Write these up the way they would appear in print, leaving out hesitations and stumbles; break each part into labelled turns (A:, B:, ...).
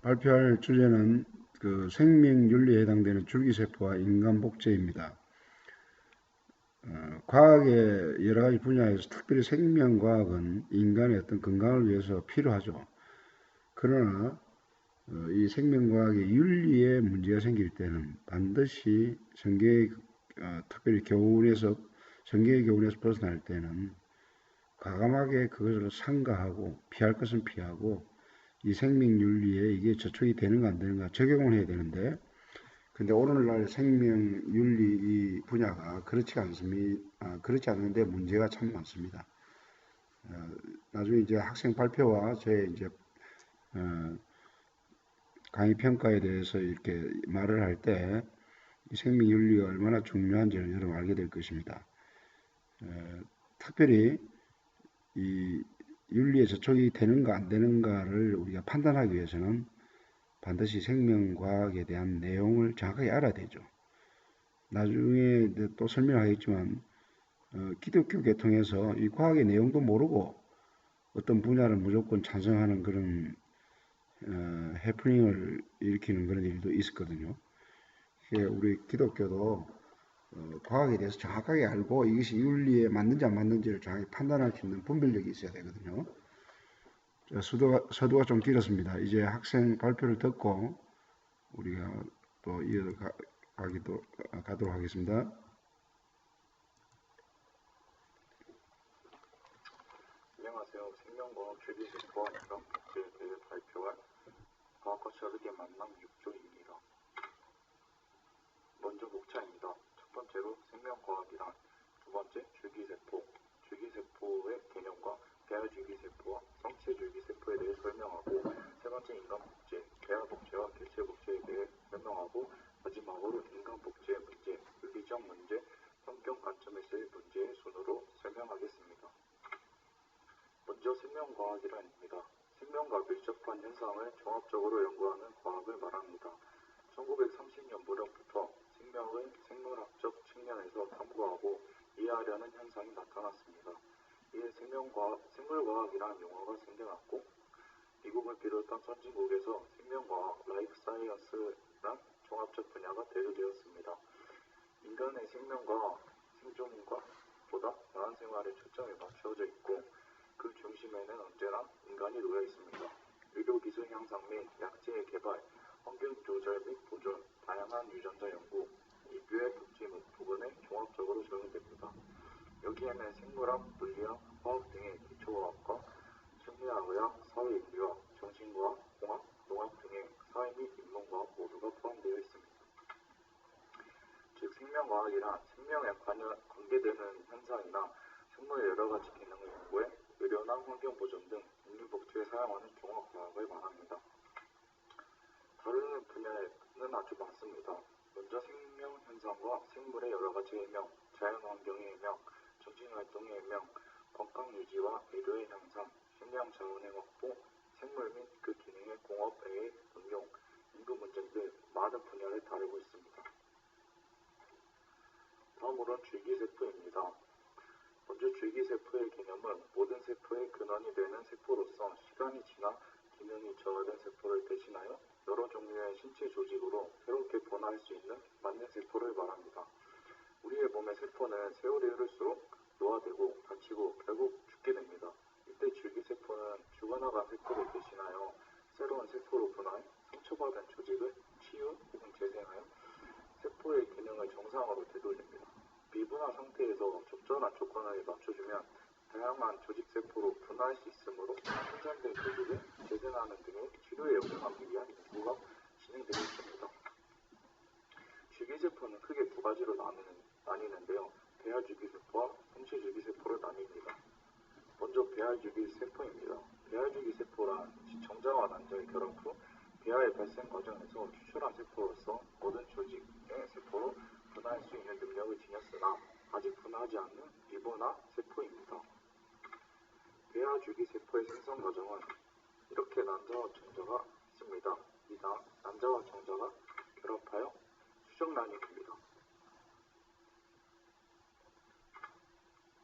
A: 발표할 주제는 그 생명윤리에 해당되는 줄기세포와 인간 복제입니다. 과학의 여러 가지 분야에서 특별히 생명과학은 인간의 어떤 건강을 위해서 필요하죠. 그러나 이 생명과학의 윤리에 문제가 생길 때는 반드시 특별히 성경의 교훈에서 벗어날 때는 과감하게 그것을 삼가하고 피할 것은 피하고 이 생명윤리에 이게 저촉이 되는가 안 되는가 적용을 해야 되는데, 근데 오늘날 생명윤리 이 분야가 그렇지 않습니다. 그렇지 않은데 문제가 참 많습니다. 나중에 이제 학생 발표와 제 이제 강의 평가에 대해서 이렇게 말을 할 때 이 생명윤리가 얼마나 중요한지를 여러분 알게 될 것입니다. 특별히 이 윤리에 저촉이 되는가 안 되는가를 우리가 판단하기 위해서는 반드시 생명과학에 대한 내용을 정확하게 알아야 되죠. 나중에 또 설명하겠지만 기독교 계통에서 이 과학의 내용도 모르고 어떤 분야를 무조건 찬성하는 그런 해프닝을 일으키는 그런 일도 있었거든요. 우리 기독교도 과학에 대해서 정확하게 알고 이것이 윤리에 맞는지 안 맞는지를 정확히 판단할 수 있는 분별력이 있어야 되거든요. 서두가 좀 길었습니다. 이제 학생 발표를 듣고 우리가 또 가도록 하겠습니다.
B: 안녕하세요. 생명과학 줄기세포와 인간 복제에 대해 발표할 과학과 저력의 만남 6조입니다. 먼저 목차입니다. 첫 번째로 생명과학이란, 두 번째 줄기세포, 줄기세포의 개념과 배아줄기세포와 성체줄기세포에 대해 설명하고, 세 번째 인간복제, 배아복제와 개체복제에 대해 설명하고, 마지막으로 인간복제의 문제, 윤리적 문제, 성경 관점에서의 문제의 순으로 설명하겠습니다. 먼저 생명과학이란입니다. 생명과 밀접한 현상을 종합적으로 연구하는 과학을 말합니다. 1930년 무렵부터 생명의 생물학적 측면에서 탐구하고 이해하려는 현상이 나타났습니다. 이에 생물과학이라는 용어가 생겨났고, 미국을 비롯한 선진국에서 생명과학, 라이프 사이언스란 종합적 분야가 대두되었습니다. 인간의 생명과 생존과 보다 나은 생활에 초점이 맞춰져 있고, 그 중심에는 언제나 인간이 놓여 있습니다. 의료기술 향상 및 약제의 개발, 환경조절 및 보존, 다양한 유전자 연구, 인류의 복지 부분에 종합적으로 적용됩니다. 여기에는 생물학, 물리학, 화학 등의 기초과학과 심리학의학, 사회인류학, 정신과학, 공학, 농학 등의 사회 및 인문과학 모두가 포함되어 있습니다. 즉, 생명과학이란 생명에 관계되는 현상이나 생물의 여러 가지 기능을 연구해 의료나 환경보존 등 인류복지에 사용하는 종합과학을 말합니다. 다루는 분야는 아주 많습니다. 먼저 생명현상과 생물의 여러 가지 해명, 자연환경의 해명, 정신활동의 해명, 건강유지와 의료의 향상, 식량 자원의 확보, 생물 및 그 기능의 공업의 응용, 인구 문제 등 많은 분야를 다루고 있습니다. 다음으로는 줄기세포입니다. 먼저 줄기세포의 개념은 모든 세포의 근원이 되는 세포로서 시간이 지나 기능이 저하된 세포를 대신하여 여러 종류의 신체 조직으로 새롭게 변화할 수 있는 만능 세포를 말합니다. 우리의 몸의 세포는 세월이 흐를수록 노화되고 다치고 결국 죽게 됩니다. 이때 줄기세포는 죽어나간 세포를 대신하여 새로운 세포로 분화해 상처받은 조직을 치유 혹은 재생하여 세포의 기능을 정상으로 되돌립니다. 미분화 상태에서 적절한 조건을 맞춰주면 다양한 조직세포로 분화할 수 있으므로 손상된 조직을 재생하는 등의 치료에 역용하기 위한 연구가 진행되고 있습니다. 줄기세포는 크게 두 가지로 나뉘는데요. 배아줄기세포와 성체줄기세포로 나뉩니다. 먼저 배아줄기세포입니다. 배아줄기세포란 정자와 난자의 결합 후 배아의 발생 과정에서 추출한 세포로서 모든 조직의 세포로 분화할 수 있는 능력을 지녔으나 아직 분화하지 않는 미분화 세포입니다. 배아줄기세포의 생성 과정은 이렇게 난자와 정자가 있습니다. 이 난자와 정자가 결합하여 수정란이 됩니다.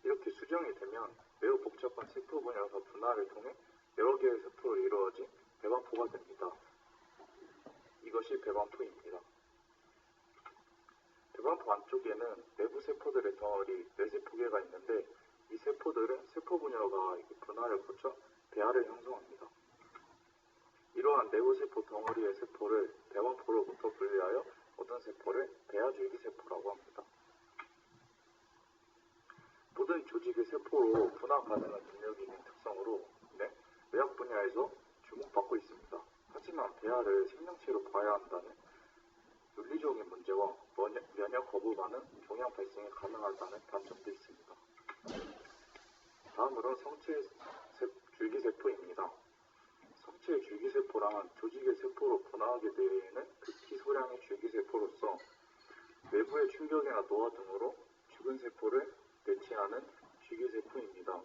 B: 이렇게 수정이 되면 매우 복잡한 세포 분열과 분화를 통해 여러 개의 세포로 이루어진 배반포가 됩니다. 이것이 배반포입니다. 배반포 안쪽에는 내부 세포들의 덩어리 뇌세포계가 있는데 이 세포들은 세포 분열과 분화를 거쳐 배아를 형성합니다. 이러한 내부 세포 덩어리의 세포를 배반포로부터 분리하여 얻은 세포를 배아줄기세포라고 합니다. 모든 조직의 세포로 분화 가능한 능력이 있는 특성으로 인해 의학 분야에서 주목받고 있습니다. 하지만 배아를 생명체로 봐야 한다는 윤리적인 문제와 면역 거부반응, 종양 발생이 가능하다는 단점도 있습니다. 다음으로 성체 줄기세포입니다. 성체 줄기세포란 조직의 세포로 분화하게 되는 극히 소량의 줄기세포로서 외부의 충격이나 노화 등으로 죽은 세포를 대체하는 줄기세포입니다.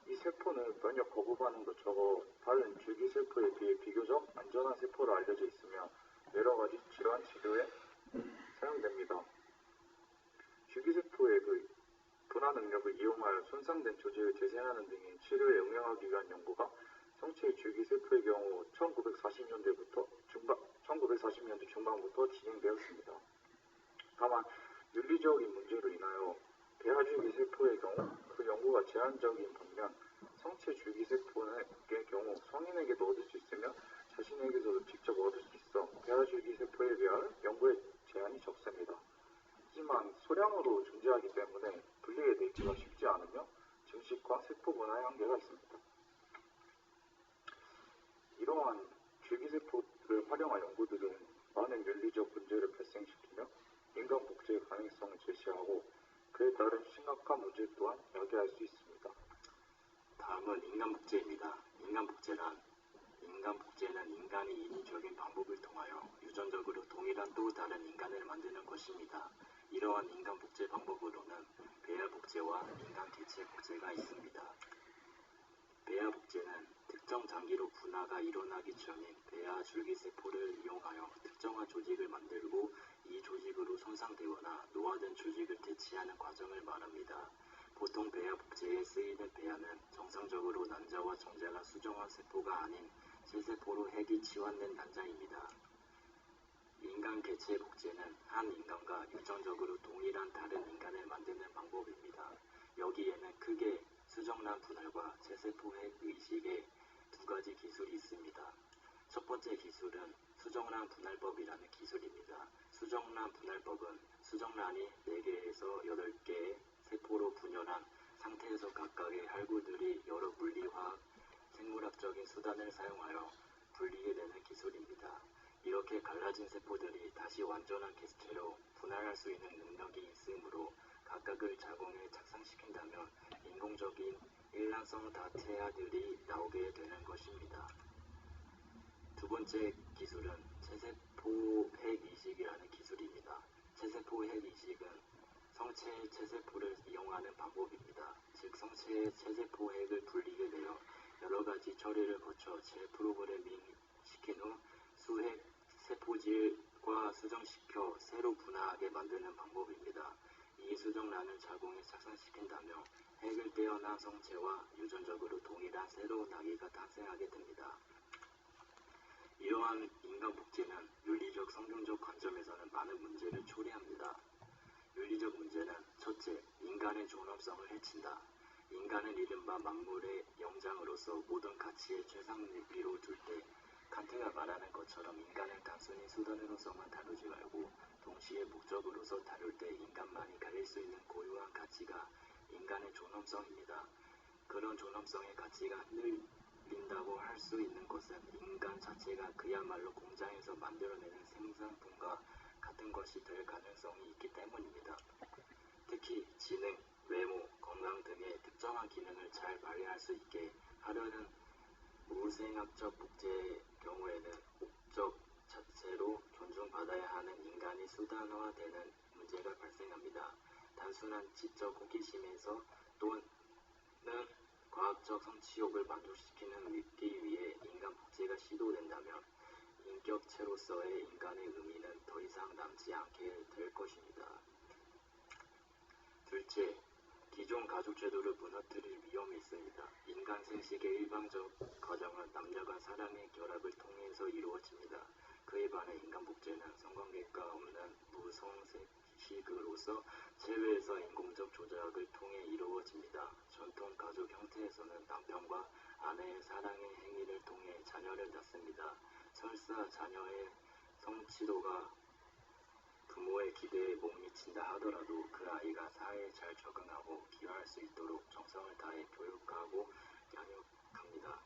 B: 이 세포는 면역 거부 반응도 적어 다른 줄기세포에 비해 비교적 안전한 세포로 알려져 있으며 여러 가지 질환 치료에 사용됩니다. 줄기세포의 분화 능력을 이용하여 손상된 조직을 재생하는 등의 치료에 응용하기 위한 연구가 성체 줄기세포의 경우 1940년대 중반부터 진행되었습니다. 다만 윤리적인 문제로 인하여 배아줄기세포의 경우 그 연구가 제한적인 반면 성체 줄기세포의 경우 성인에게도 얻을 수 있으며 자신에게서도 직접 얻을 수 있어 배아줄기세포에 비하여 연구의 제한이 적습니다. 하지만 소량으로 존재하기 때문에 분리에 내기가 쉽지 않으며 증식과 세포 분화에 한계가 있습니다. 이러한 줄기세포를 활용한 연구들은 많은 윤리적 문제를 발생시키며 인간 복제의 가능성을 제시하고 그에 따른 심각한 문제 또한 야기할 수 있습니다.
C: 다음은 인간복제입니다. 인간복제는 인간이 인위적인 방법을 통하여 유전적으로 동일한 또 다른 인간을 만드는 것입니다. 이러한 인간복제 방법으로는 배아복제와 인간개체복제가 있습니다. 배아복제는 특정 장기로 분화가 일어나기 전인 배아 줄기세포를 이용하여 특정한 조직을 만들고 이 조직으로 손상되거나 노화된 조직을 대체하는 과정을 말합니다. 보통 배아복제에 쓰이는 배아는 정상적으로 난자와 정자가 수정한 세포가 아닌 세세포로 핵이 치환된 난자입니다. 인간 개체 복제는 한 인간과 유전적으로 동일한 다른 인간을 만드는 방법입니다. 여기에는 크게 수정란 분할과 세세포 핵 의식의 두 가지 기술이 있습니다. 첫 번째 기술은 수정란 분할법이라는 기술입니다. 수정란 분할법은 수정란이 4개에서 8개의 세포로 분열한 상태에서 각각의 할구들이 여러 물리화학, 생물학적인 수단을 사용하여 분리게 되는 기술입니다. 이렇게 갈라진 세포들이 다시 완전한 개체로 분할할 수 있는 능력이 있으므로 각각을 자궁에 착상시킨다면 인공적인 일란성 다태아들이 나오게 되는 것입니다. 두 번째 기술은 체세포 핵 이식이라는 기술입니다. 체세포 핵 이식은 성체의 체세포를 이용하는 방법입니다. 즉 성체의 체세포 핵을 분리게 되어 여러 가지 처리를 거쳐 재프로그래밍 시킨 후 수핵 세포질과 수정시켜 새로 분화하게 만드는 방법입니다. 이 수정란을 자궁에 착상시킨다며 핵을 떼어난 성체와 유전적으로 동일한 새로운 아기가 탄생하게 됩니다. 이러한 인간 복제는 윤리적 성경적 관점에서는 많은 문제를 초래합니다. 윤리적 문제는 첫째, 인간의 존엄성을 해친다. 인간은 이른바 만물의 영장으로서 모든 가치의 최상위로 둘 때 칸트가 말하는 것처럼 인간을 단순히 수단으로서만 다루지 말고 동시에 목적으로서 다룰 때 인간만이 가질 수 있는 고유한 가치가 인간의 존엄성입니다. 그런 존엄성의 가치가 흔들린다고 할 수 있는 것은 인간 자체가 그야말로 공장에서 만들어내는 생산품과 같은 것이 될 가능성이 있기 때문입니다. 특히 지능, 외모, 건강 등의 특정한 기능을 잘 발휘할 수 있게 하려는 우생학적 복제의 경우에는 목적 자체로 존중받아야 하는 인간이 수단화되는 문제가 발생합니다. 단순한 지적 호기심에서 또는 과학적 성취욕을 만족시키기 위해 인간 복제가 시도된다면 인격체로서의 인간의 의미는 더 이상 남지 않게 될 것입니다. 둘째, 기존 가족 제도를 무너뜨릴 위험이 있습니다. 인간 생식의 일방적 과정은 남녀 간 사랑의 결합을 통해 통해서 이루어집니다. 그에 반해 인간 복제는 성관계가 없는 무성식으로서 체외에서 인공적 조작을 통해 이루어집니다. 전통 가족 형태에서는 남편과 아내의 사랑의 행위를 통해 자녀를 낳습니다. 설사 자녀의 성취도가 부모의 기대에 못 미친다 하더라도 그 아이가 사회에 잘 적응하고 기여할 수 있도록 정성을 다해 교육하고 양육합니다.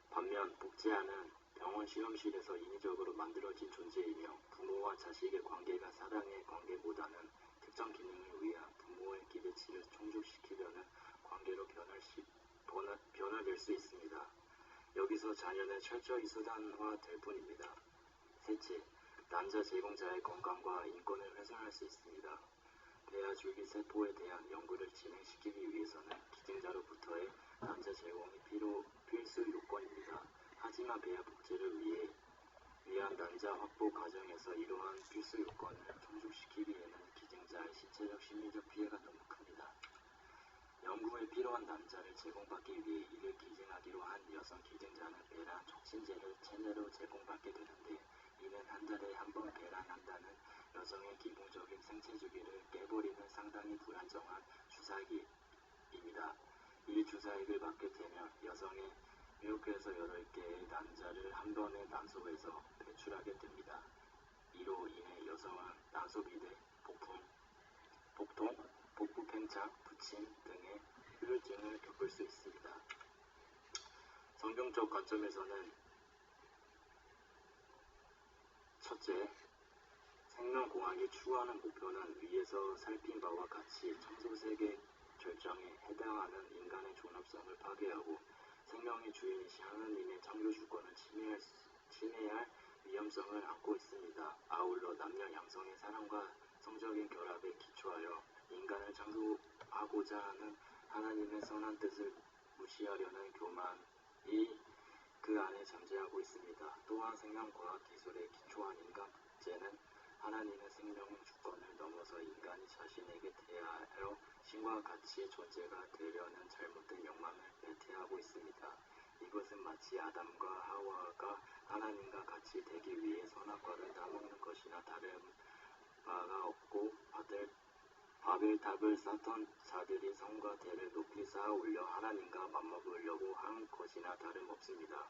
C: 반면 복제아는 병원 실험실에서 인위적으로 만들어진 존재이며 부모와 자식의 관계가 사랑의 관계보다는 특정 기능을 위한 부모의 기대치를 충족시키려는 관계로 변화될 수 있습니다. 여기서 자녀는 철저히 수단화될 뿐입니다. 셋째, 난자 제공자의 건강과 인권을 훼손할 수 있습니다. 배아 줄기세포에 대한 연구를 진행시키기 위해서는 기증자로부터의 난자 제공이 필수 요건입니다. 하지만 배아 복제를 위한 난자 확보 과정에서 이러한 필수 요건을 충족시키기에는 기증자의 신체적 심리적 피해가 너무 큽니다. 연구에 필요한 난자를 제공받기 위해 이를 기증하기로 한 여성 기증자는 배란 촉진제를 체내로 제공받게 되는데 이는 한 달에 한 번 배란한다는 여성의 기본적인 생체 주기를 깨버리는 상당히 불안정한 주사기입니다. 이 주사액을 맞게 되면 여성의 7개에서 8개의 난자를 한 번에 난소에서 배출하게 됩니다. 이로 인해 여성은 난소비대, 복통, 복부 팽창, 부침 등의 후유증을 겪을 수 있습니다. 성경적 관점에서는 첫째, 생명공학이 추구하는 목표는 위에서 살핀 바와 같이 창조세계 결정에 해당하는 인간의 존엄성을 파괴하고 생명의 주인이신 하나님의 창조주권을 침해할 위험성을 안고 있습니다. 아울러 남녀 양성의 사랑과 성적인 결합에 기초하여 인간을 창조하고자 하는 하나님의 선한 뜻을 무시하려는 교만이 그 안에 잠재하고 있습니다. 또한 생명과학 기술에 기초한 인간 복제는 하나님의 생명의 주권을 넘어서 인간이 자신에게 대하여 신과 같이 존재가 되려는 잘못된 욕망을 배태하고 있습니다. 이것은 마치 아담과 하와가 하나님과 같이 되기 위해 선악과를 따먹는 것이나 다른 바가 없고 바벨탑을 쌓던 자들이 성과 대를 높이 쌓아 올려 하나님과 맞먹으려고 한 것이나 다름없습니다.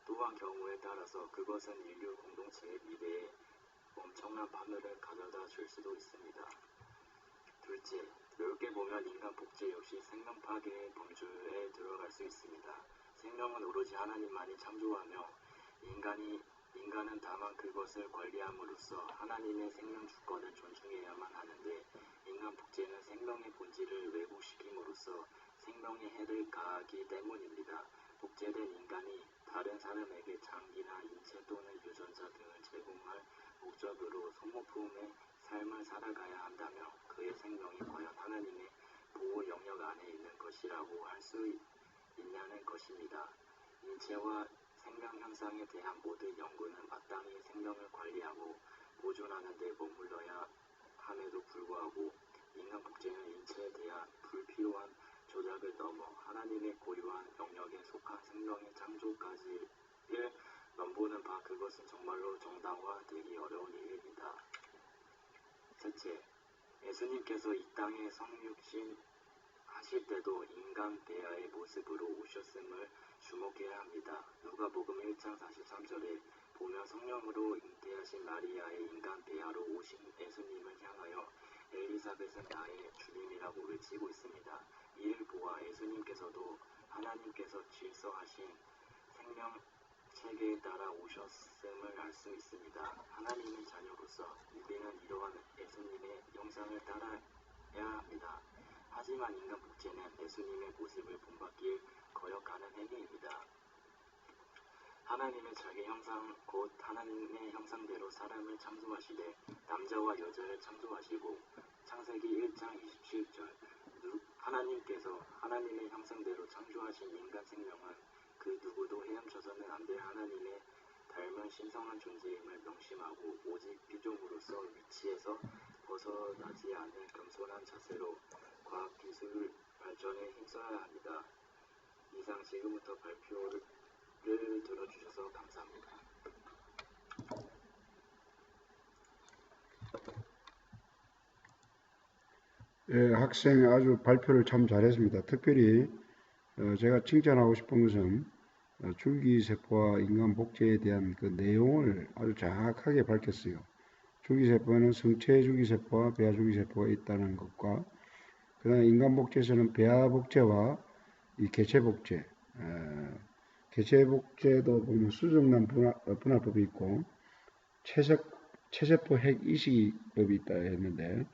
C: 또한 경우에 따라서 그것은 인류 공동체의 미래에 엄청난 파멸을 가져다 줄 수도 있습니다. 둘째, 넓게 보면 인간 복제 역시 생명 파괴의 범주에 들어갈 수 있습니다. 생명은 오로지 하나님만이 창조하며 인간은 다만 그것을 관리함으로써 하나님의 생명 주권을 존중해야만 하는데 인간 복제는 생명의 본질을 왜곡시킴으로써 생명에 해를 가하기 때문입니다. 복제된 인간이 다른 사람에게 장기나 인체 또는 유전자 등을 제공할 목적으로 소모품의 삶을 살아가야 한다면 그의 생명이 과연 하나님의 보호 영역 안에 있는 것이라고 할 수 있냐는 것입니다. 인체와 생명 현상에 대한 모든 연구는 마땅히 생명을 관리하고 보존하는 데 머물러야 함에도 불구하고 인간 복제는 인체에 대한 불필요한 조작을 넘어 하나님의 고유한 영역에 속한 생명의 창조까지를 넘보는 바 그것은 정말로 정당화되기 어려운 일입니다. 셋째, 예수님께서 이 땅에 성육신 하실 때도 인간 배아의 모습으로 오셨음을 주목해야 합니다. 누가복음 1장 43절에 보면 성령으로 잉태하신 마리아의 인간 배아로 오신 예수님을 향하여 엘리사벳은 나의 주님이라고 외치고 있습니다. 이를 보아 예수님께서도 하나님께서 질서하신 생명 체계에 따라 오셨음을 알 수 있습니다. 하나님의 자녀로서 우리는 이러한 예수님의 형상을 따라야 합니다. 하지만 인간 복제는 예수님의 모습을 본받길 거역하는 행위입니다. 하나님의 자기 형상 곧 하나님의 형상대로 사람을 창조하시되 남자와 여자를 창조하시고 창세기 1장 27절 하나님께서 하나님의 형상대로 창조하신 인간 생명은 그 누구도 헤엄쳐서는 안 될 하나님의 닮은 신성한 존재임을 명심하고 오직 피조물로서 위치에서 벗어나지 않은 겸손한 자세로 과학기술 발전에 힘써야 합니다. 이상 지금부터 발표를 들어주셔서 주셔서 감사합니다.
A: 예, 학생 아주 발표를 참 잘했습니다. 특별히 제가 칭찬하고 싶은 것은 줄기세포와 인간 복제에 대한 그 내용을 아주 정확하게 밝혔어요. 줄기세포에는 성체 줄기세포와 배아 줄기세포가 있다는 것과 그다음에 인간 복제에서는 배아 복제와 이 개체 복제, 개체 복제도 보면 수정란 분할법이 있고 체세포 핵 이식법이 있다 했는데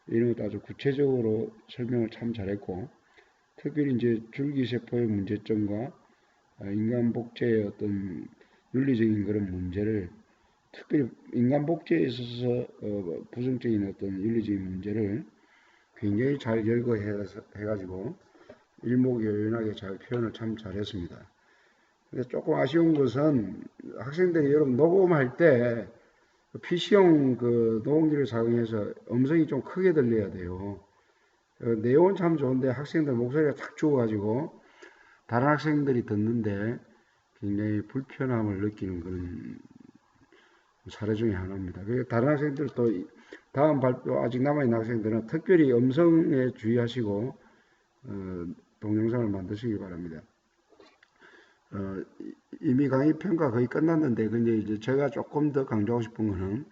A: 이런 것도 아주 구체적으로 설명을 참 잘했고 특별히 이제 줄기세포의 문제점과 인간 복제의 어떤 윤리적인 그런 문제를 특별히 인간 복제에 있어서 부정적인 어떤 윤리적인 문제를 굉장히 잘 열거해가지고 일목요연하게 잘 표현을 참 잘했습니다. 근데 조금 아쉬운 것은 학생들이 여러분 녹음할 때 PC용 그 녹음기를 사용해서 음성이 좀 크게 들려야 돼요. 내용은 참 좋은데 학생들 목소리가 탁 죽어가지고 다른 학생들이 듣는데 굉장히 불편함을 느끼는 그런 사례 중에 하나입니다. 다른 학생들도 다음 발표 아직 남아있는 학생들은 특별히 음성에 주의하시고 동영상을 만드시기 바랍니다. 이미 강의 평가 거의 끝났는데 근데 이제 제가 조금 더 강조하고 싶은 거는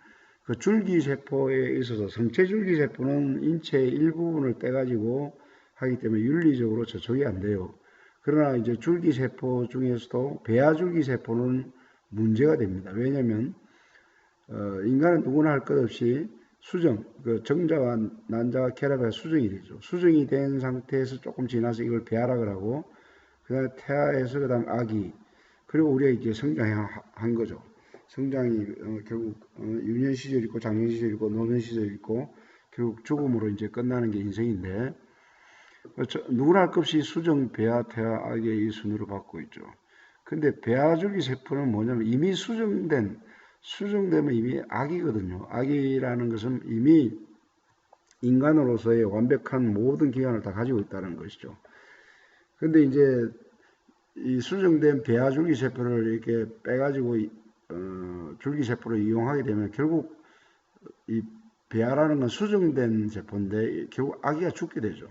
A: 그 줄기세포에 있어서 성체 줄기세포는 인체의 일부분을 떼가지고 하기 때문에 윤리적으로 저촉이 안 돼요. 그러나 이제 줄기세포 중에서도 배아 줄기세포는 문제가 됩니다. 왜냐하면 인간은 누구나 할 것 없이 수정, 그 정자와 난자와 결합해서 수정이 되죠. 수정이 된 상태에서 조금 지나서 이걸 배아락을 하고 그다음에 태아에서 그다음 아기 그리고 우리가 이제 성장한 거죠. 성장이 결국 유년 시절 있고 장년 시절 있고 노년 시절 있고 결국 죽음으로 이제 끝나는 게 인생인데 누구나 할 것 없이 수정, 배아, 태아, 아기의 이 순으로 받고 있죠. 근데 배아줄기 세포는 뭐냐면 이미 수정되면 이미 아기거든요. 아기라는 것은 이미 인간으로서의 완벽한 모든 기관을 다 가지고 있다는 것이죠. 근데 이제 이 수정된 배아 줄기세포를 이렇게 빼가지고 줄기세포를 이용하게 되면 결국 이 배아라는 건 수정된 세포인데 결국 아기가 죽게 되죠.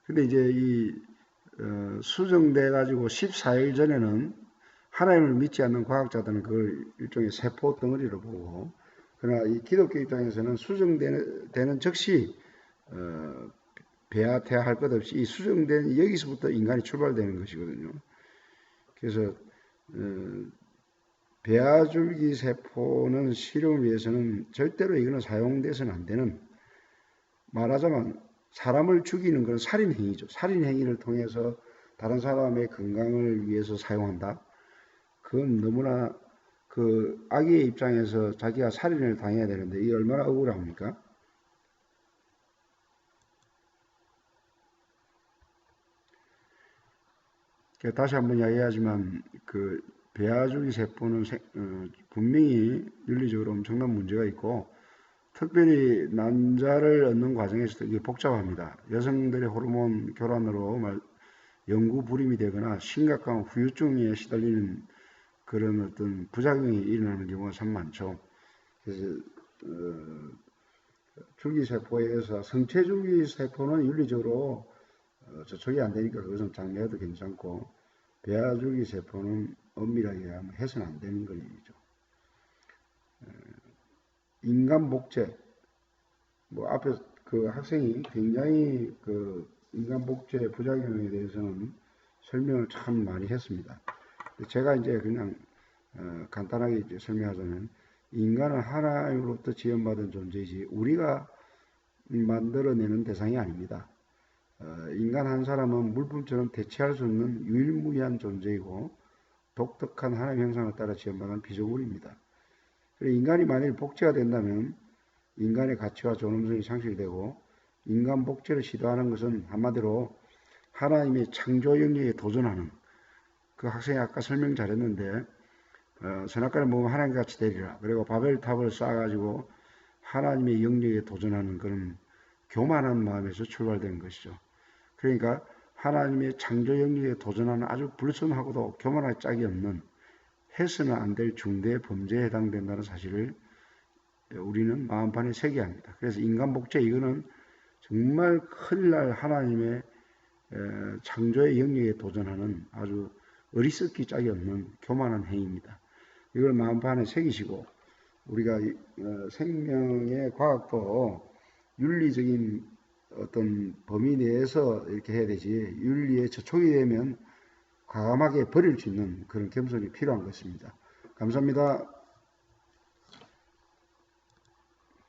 A: 근데 이제 이 수정돼 가지고 14일 전에는 하나님을 믿지 않는 과학자들은 그걸 일종의 세포 덩어리로 보고 그러나 이 기독교 입장에서는 수정되는 즉시 배아, 태아 할 것 없이 이 수정된 여기서부터 인간이 출발되는 것이거든요. 그래서 배아줄기 세포는 실험을 위해서는 절대로 이거는 사용돼서는 안 되는 말하자면 사람을 죽이는 그런 살인행위죠. 살인행위를 통해서 다른 사람의 건강을 위해서 사용한다. 그건 너무나 그 아기의 입장에서 자기가 살인을 당해야 되는데 이게 얼마나 억울합니까? 다시 한번 이야기하지만 그 배아줄기 세포는 분명히 윤리적으로 엄청난 문제가 있고 특별히 난자를 얻는 과정에서도 이게 복잡합니다. 여성들의 호르몬 교란으로 영구 불임이 되거나 심각한 후유증에 시달리는 그런 어떤 부작용이 일어나는 경우가 참 많죠. 그래서 줄기세포에 의해서 성체 줄기세포는 윤리적으로 저촉이 안 되니까 그것은 장려해도 괜찮고 배아 줄기세포는 엄밀하게 해서는 안 되는 걸 얘기죠. 인간 복제 앞에 그 학생이 굉장히 그 인간 복제 부작용에 대해서는 설명을 참 많이 했습니다. 제가 이제 그냥 간단하게 이제 설명하자면 인간은 하나님으로부터 지원받은 존재이지 우리가 만들어내는 대상이 아닙니다. 인간 한 사람은 물품처럼 대체할 수 없는 유일무이한 존재이고 독특한 하나님 형상을 따라 지원받은 피조물입니다. 인간이 만일 복제가 된다면 인간의 가치와 존엄성이 상실되고 인간 복제를 시도하는 것은 한마디로 하나님의 창조 영역에 도전하는 그 학생이 아까 설명 잘했는데 선악과를 먹으면 하나님같이 되리라. 그리고 바벨탑을 쌓아가지고 하나님의 영역에 도전하는 그런 교만한 마음에서 출발된 것이죠. 그러니까 하나님의 창조 영역에 도전하는 아주 불순하고도 교만할 짝이 없는 해서는 안 될 중대 범죄에 해당된다는 사실을 우리는 마음판에 새겨야 합니다. 그래서 인간 복제 이거는 정말 큰일 날 하나님의 창조의 영역에 도전하는 아주 어리석기 짝이 없는 교만한 행위입니다. 이걸 마음판에 새기시고 우리가 생명의 과학도 윤리적인 어떤 범위 내에서 이렇게 해야 되지 윤리에 저촉이 되면 과감하게 버릴 수 있는 그런 겸손이 필요한 것입니다. 감사합니다.